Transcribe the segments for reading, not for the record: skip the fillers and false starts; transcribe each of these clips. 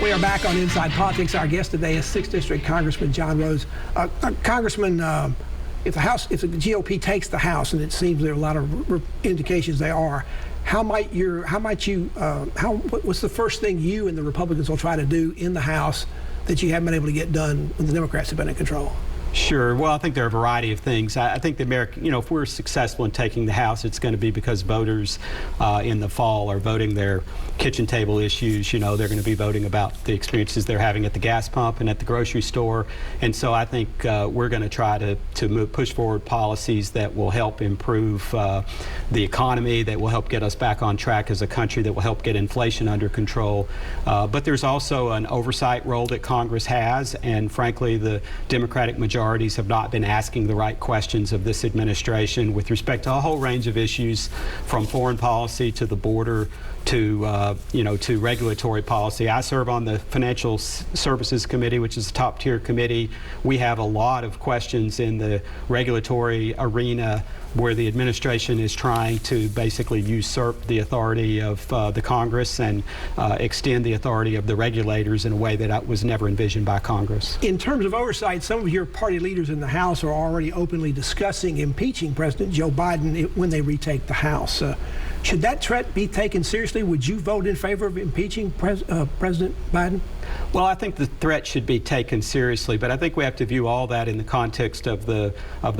We are back on Inside Politics. Our guest today is 6th District Congressman John Rose. Congressman, if the GOP takes the House, and it seems there are a lot of indications they are, what's the first thing you and the Republicans will try to do in the House that you haven't been able to get done when the Democrats have been in control? Sure. Well, I think there are a variety of things. I think the American, if we're successful in taking the House, it's going to be because voters in the fall are voting their kitchen table issues. They're going to be voting about the experiences they're having at the gas pump and at the grocery store. And so I think we're going to try to push forward policies that will help improve the economy, that will help get us back on track as a country, that will help get inflation under control. But there's also an oversight role that Congress has, and frankly, the Democratic majorities have not been asking the right questions of this administration with respect to a whole range of issues, from foreign policy to the border to to regulatory policy. I serve on the Financial Services Committee, which is a top-tier committee. We have a lot of questions in the regulatory arena where the administration is trying to basically usurp the authority of the Congress and extend the authority of the regulators in a way that was never envisioned by Congress. In terms of oversight, some of your party leaders in the House are already openly discussing impeaching President Joe Biden when they retake the House. Should that threat be taken seriously? Would you vote in favor of impeaching President Biden? Well, I think the threat should be taken seriously, but I think we have to view all that in the context of the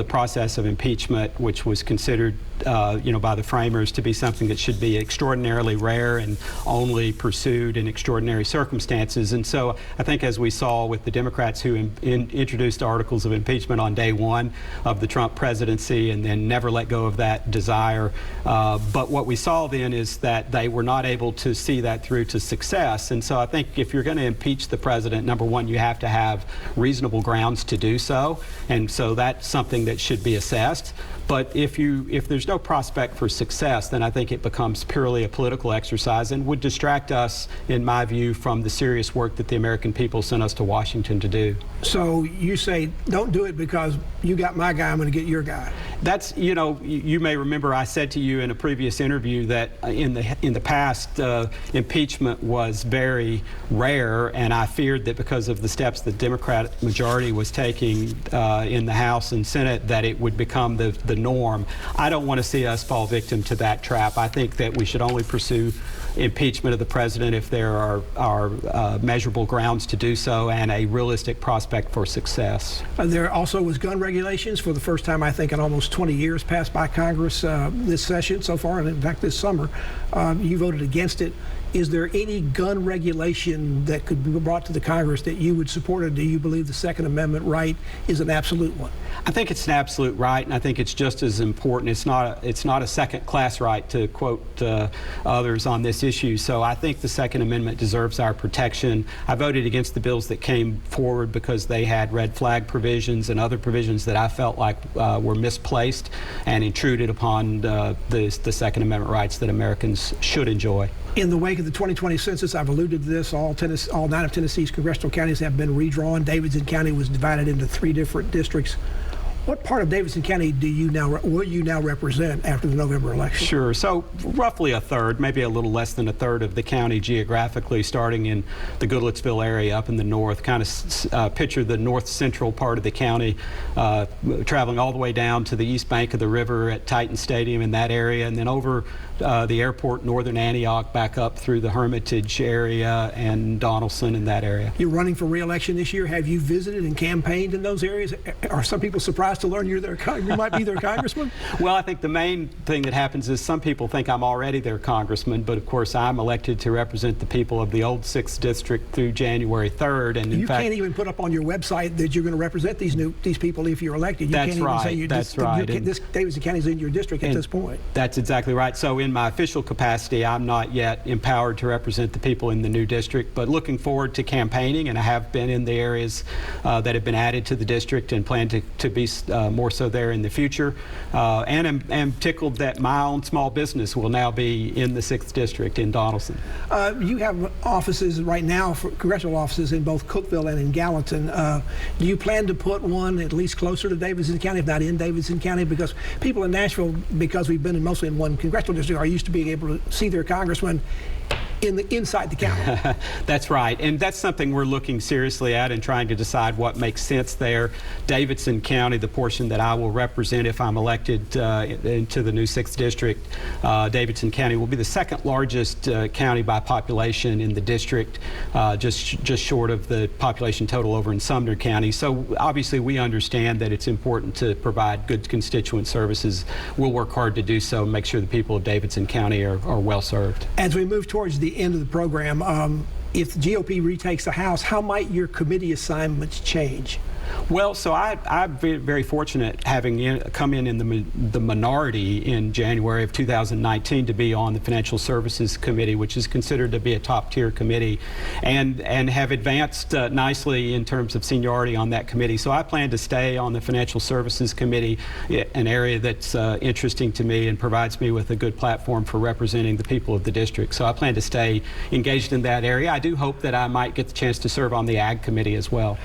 process of impeachment, which was considered, by the framers to be something that should be extraordinarily rare and only pursued in extraordinary circumstances. And so I think, as we saw with the Democrats who introduced articles of impeachment on day one of the Trump presidency and then never let go of that desire, but what we saw then is that they were not able to see that through to success. And so I think if you're going to impeach the president, number one, you have to have reasonable grounds to do so, and so that's something that should be assessed. But if there's no prospect for success, then I think it becomes purely a political exercise and would distract us, in my view, from the serious work that the American people sent us to Washington to do. So you say, don't do it because you got my guy, I'm going to get your guy. That's, you may remember I said to you in a previous interview that in the past, impeachment was very rare, and I feared that because of the steps the Democratic majority was taking in the House and Senate, that it would become the norm. I don't want to see us fall victim to that trap. I think that we should only pursue impeachment of the president if there are measurable grounds to do so and a realistic prospect for success. There also was gun regulations for the first time, I think, in almost 20 years passed by Congress this session so far, and in fact this summer. You voted against it. Is there any gun regulation that could be brought to the Congress that you would support, or do you believe the Second Amendment right is an absolute one? I think it's an absolute right, and I think it's just as important. It's not a second-class right, to quote others on this issue. So I think the Second Amendment deserves our protection. I voted against the bills that came forward because they had red flag provisions and other provisions that I felt like were misplaced and intruded upon the Second Amendment rights that Americans should enjoy. In the wake of the 2020 census, I've alluded to this, all 9 of Tennessee's congressional counties have been redrawn. Davidson County was divided into 3 different districts. What part of Davidson County will you now represent after the November election? Sure. So roughly a third, maybe a little less than a third of the county geographically, starting in the Goodlettsville area up in the north. Kind of picture the north central part of the county, traveling all the way down to the east bank of the river at Titan Stadium in that area, and then over the airport, northern Antioch, back up through the Hermitage area and Donaldson in that area. You're running for re-election this year. Have you visited and campaigned in those areas? Are some people surprised to learn you might be their congressman? Well, I think the main thing that happens is some people think I'm already their congressman, but of course I'm elected to represent the people of the old 6th District through January 3rd. And in fact, can't even put up on your website that you're going to represent these people if you're elected. That's right. That's right. This Davidson County is in your district at this point. That's exactly right. So in my official capacity, I'm not yet empowered to represent the people in the new district, but looking forward to campaigning, and I have been in the areas that have been added to the district and plan to be more so there in the future. And am tickled that my own small business will now be in the 6th District in Donaldson. You have offices right now, congressional offices, in both Cookeville and in Gallatin. Do you plan to put one at least closer to Davidson County, if not in Davidson County? Because people in Nashville, because we've been mostly in one congressional district, are used to being able to see their congressman inside the county. That's right, and that's something we're looking seriously at and trying to decide what makes sense there. Davidson County, the portion that I will represent if I'm elected into the new 6th District, Davidson County will be the second largest county by population in the district, just short of the population total over in Sumner County. So obviously we understand that it's important to provide good constituent services. We'll work hard to do so and make sure the people of Davidson County are well served. As we move towards the end of the program, if the GOP retakes the House, how might your committee assignments change? Well, so I'm very fortunate having come in the minority in January of 2019 to be on the Financial Services Committee, which is considered to be a top-tier committee, and have advanced nicely in terms of seniority on that committee. So I plan to stay on the Financial Services Committee, an area that's interesting to me and provides me with a good platform for representing the people of the district. So I plan to stay engaged in that area. I do hope that I might get the chance to serve on the Ag Committee as well.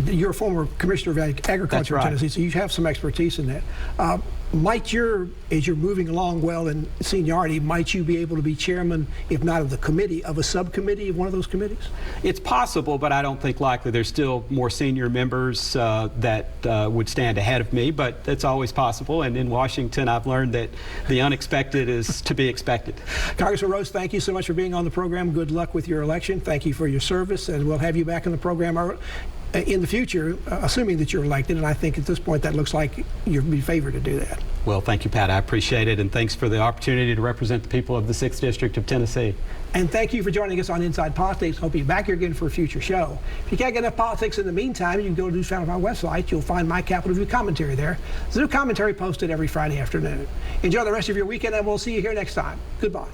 You're a former Commissioner of Agriculture in Tennessee, so you have some expertise in that. As you're moving along well in seniority, might you be able to be chairman, if not of the committee, of a subcommittee of one of those committees? It's possible, but I don't think likely. There's still more senior members that would stand ahead of me, but it's always possible. And in Washington, I've learned that the unexpected is to be expected. Congressman Rose, thank you so much for being on the program. Good luck with your election. Thank you for your service, and we'll have you back in the program in the future, assuming that you're elected, and I think at this point that looks like you'd be favored to do that. Well, thank you, Pat. I appreciate it, and thanks for the opportunity to represent the people of the 6th District of Tennessee. And thank you for joining us on Inside Politics. Hope you're back here again for a future show. If you can't get enough politics in the meantime, you can go to News Found on our website. You'll find my Capitol View commentary there. There's a new commentary posted every Friday afternoon. Enjoy the rest of your weekend, and we'll see you here next time. Goodbye.